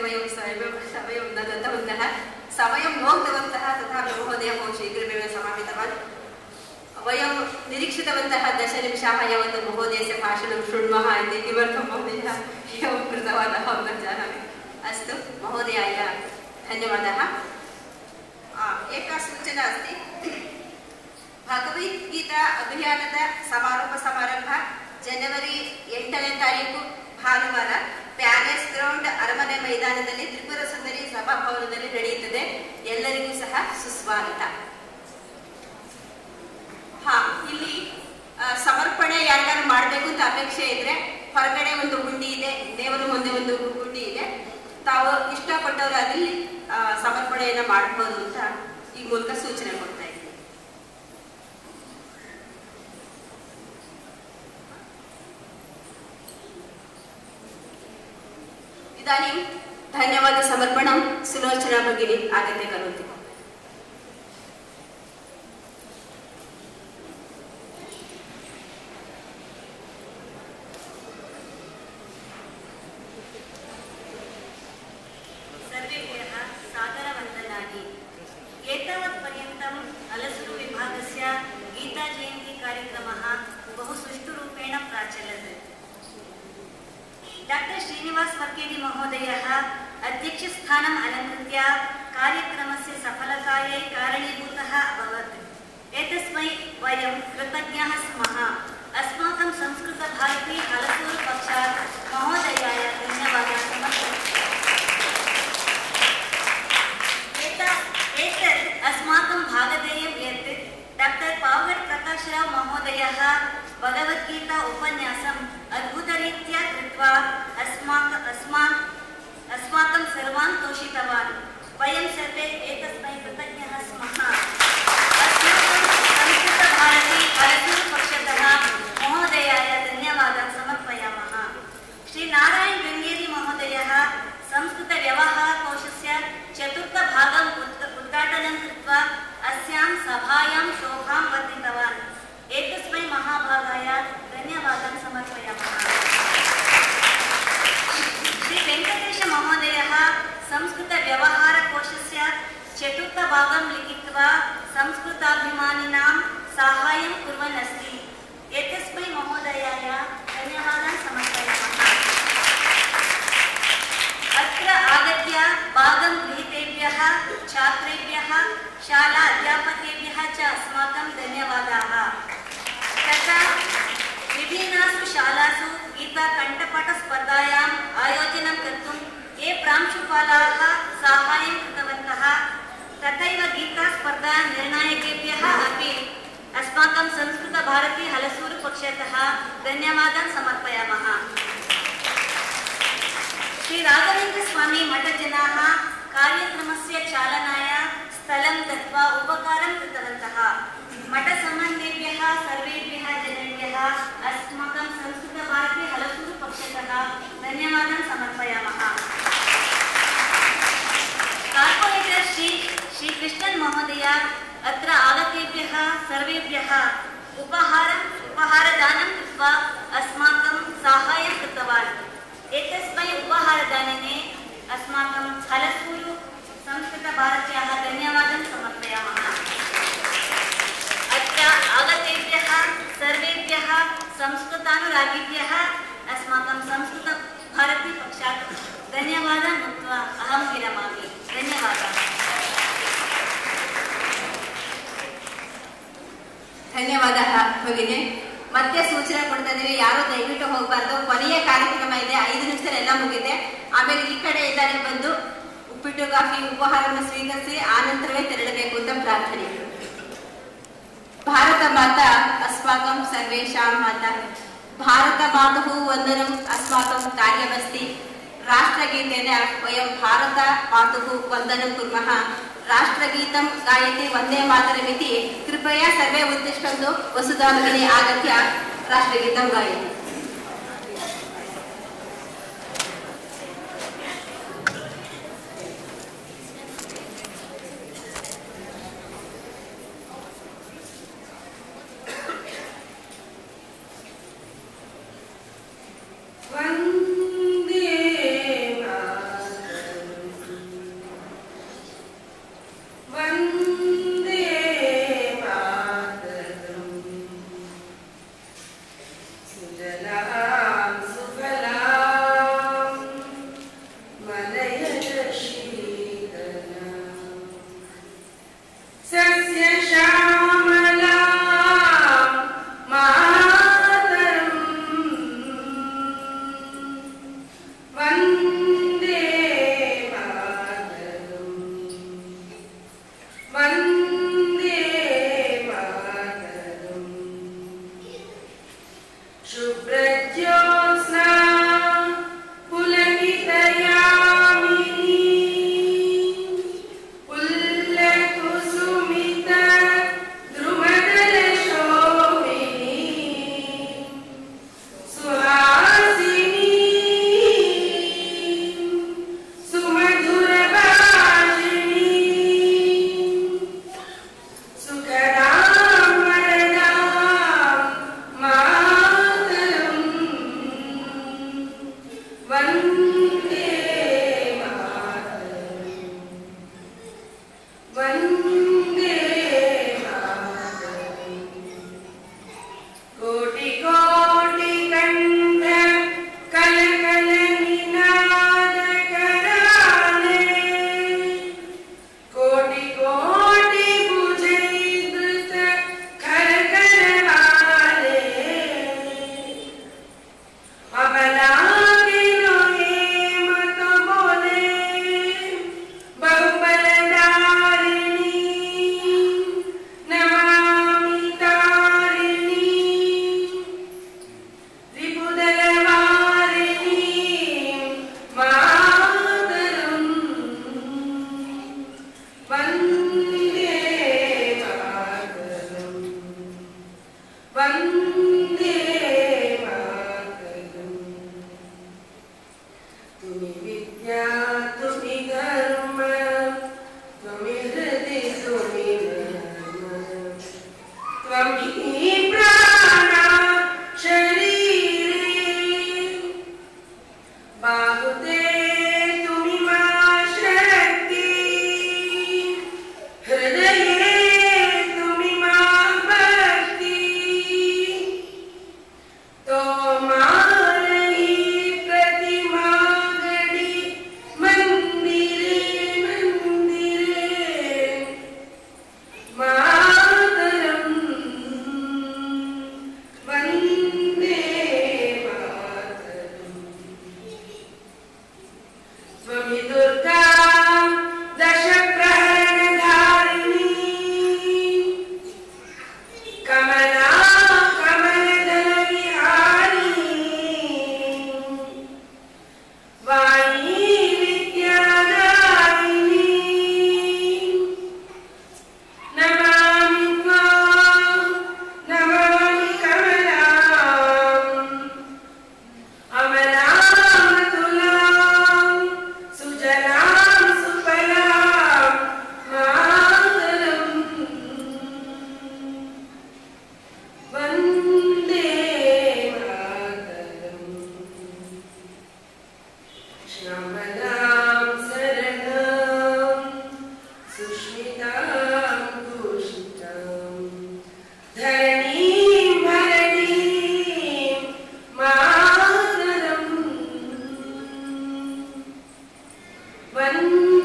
वयं समयं न दत्तवन्तः समयं नोक्तवन्तः तथापि महोदयः बहु शीघ्रमेव समापितवान् वयं निरीक्षितवन्तः 10 निमिषाः यावत् महोदयस्य भाषणं शृण्मः इति किमर्थं महोदयः एवं कृतवान् अहं न जानामि अस्तु महोदयाय धन्यवादः एका सूचना अस्ति भगवद्गीता अभियानದ समारोಪ ಸಮಾರಂಭ ಜನವರಿ 8ನೇ ತಾರೀಕು ಭಾನುವಾರ ಪ್ಯಾಲೇಸ್ ಗ್ರೌಂಡ್ ಅರಮನೆ ಮೈದಾನದಲ್ಲಿ ತ್ರಿಪುರ ಸುಂದರಿ ಸಭಾಭವನದಲ್ಲಿ ನಡೆಯುತ್ತದೆ ಎಲ್ಲರಿಗೂ ಸಹ ಸುಸ್ವಾಗತ ಇಲ್ಲಿ ಸಮರ್ಪಣೆ ಯಾರಿಗಾರು ಮಾಡಬೇಕು ಅಂತ ಅಪೇಕ್ಷೆ ಇದ್ರೆ ಹೊರಗಡೆ ಒಂದು ಗುಂಡಿ ಇದೆ ದೇವರ ಮುಂದೆ ಒಂದು ಗುಂಡಿ ಇದೆ ತಾವು ಇಷ್ಟಪಟ್ಟವರು ಅಲ್ಲಿ ಸಮರ್ಪಣೆಯನ್ನ ಮಾಡಬಹುದು ಅಂತ ಈ ಮೂಲಕ ಸೂಚನೆ ಕೊಡ್ತಾ ಇದ್ದೀನಿ इदानीं धन्यवाद समर्पणं सुलोचना भगिनी आगत्य करोति सर्वेभ्यः सादरवन्दनानि एतावत्पर्यन्तम् अलसुरु विभागस्य गीता जयन्ती कार्यक्रमः बहु सुष्ठुरूपेण प्राचलत् डॉक्टर श्रीनिवास वर्केडी महोदयः अध्यक्षस्थानम् अलङ्कृत्य कार्यक्रमस्य सफलतायै कारणीभूतः अभवत् एतस्मै वयं कृतज्ञाः स्मः अस्माकं संस्कृतभारती हलसूरु पक्षात् महोदयाय धन्यवादाः एतत् अस्माकं भागधेयं यत् डॉक्टर पावगड प्रकाशराव महोदयः भगवद्गीता उपन्यासम् अद्भुतरीत्या कृत्वा अस्माकं सर्वान् तोषितवान् वयं सर्वे एतस्मै कृतज्ञाः स्मः संस्कृतभारती हलसूरु पक्षतः महोदयाय धन्यवादान् समर्पयामः श्री नारायण गङ्गेरी महोदयः संस्कृतव्यवहारकोशस्य 4th भागम् उद्घाटनं कृत्वा अस्यां सभायां शोभां वर्धितवान् एतस्मै महाभागाय धन्यवादान् समर्पयामः श्री वेङ्कटेश महोदयः संस्कृतव्यवहारकोशस्य 4th भागं लिखित्वा संस्कृताभिमानिनां साहाय्यं कुर्वन् अस्ति एतस्मै महोदयाय धन्यवादान् समर्पयामः अत्र आगत्य भागं गृहीतेभ्यः छात्रेभ्यः शाला अध्यापकेभ्यः च अस्माकं धन्यवादाः तथा विभिन्नासु शालासु गीताकण्ठपाठस्पर्धायाम् आयोजनं कर्तुं ये प्रांशुपालाः साहाय्यं कृतवन्तः तथैव गीतास्पर्धा निर्णायकेभ्यः अपि अस्माकं संस्कृतभारती हलसूरु पक्षतः धन्यवादान् समर्पयामः श्री राघवेन्द्र स्वामी मठजनाः कार्यक्रमस्य चालनाय स्थलं दत्त्वा उपकारं कृतवन्तः मठसम्बन्धेभ्यः सर्वेभ्यः जनेभ्यः अस्माकं संस्कृतभारती हलसूरु पक्षतः धन्यवादान् समर्पयामः कार्पोरेटर श्री कृष्णन् महोदय अत्र आगतेभ्यः सर्वेभ्यः उपहारदानं कृत्वा अस्माकं साहाय्यं कृतवान् एतस्मै उपहारदाने अस्माकं हलसूरु संस्कृतभारत्याः धन्यवादान् समर्पयामः अत्र आगतेभ्यः सर्वेभ्यः संस्कृतानुरागिभ्यः अस्माकं संस्कृतभारती पक्षात् धन्यवादान् उक्त्वा अहं विरमामि धन्यवादाः ಧನ್ಯವಾದ ಭಗಿನಿ ಮತ್ತೆ ಸೂಚನೆ ಕೊಡ್ತಾ ಇದೀವಿ ಯಾರು ದಯವಿಟ್ಟು ಹೋಗಬಾರ್ದು ಕೊನೆಯ ಕಾರ್ಯಕ್ರಮ ಇದೆ 5 ನಿಮಿಷದಲ್ಲಿ ಎಲ್ಲ ಮುಗಿದೆ ಆಮೇಲೆ ಈ ಕಡೆ ಇದ್ದಾರೆ ಬಂದು ಉಪ್ಪಿಟ್ಟು ಕಾಫಿ ಉಪಹಾರವನ್ನು ಸ್ವೀಕರಿಸಿ ಆನಂತರವೇ ತೆರಳಬೇಕು ಅಂತ ಪ್ರಾರ್ಥನೆ ಭಾರತ ಮಾತಾ अस्माकं सर्वेषां माता भारत मातुः वन्दनम् अस्माकं कार्यमस्ति राष्ट्रगीतेन वयं भारत मातुः वन्दनं कुर्मः राष्ट्रगीतं गायति वन्दे मातरमिति कृपया सर्वे उत्तिष्ठन्तु वसुधा भगिनी आगत्य राष्ट्रगीतं गायति वन्दे मातरम् One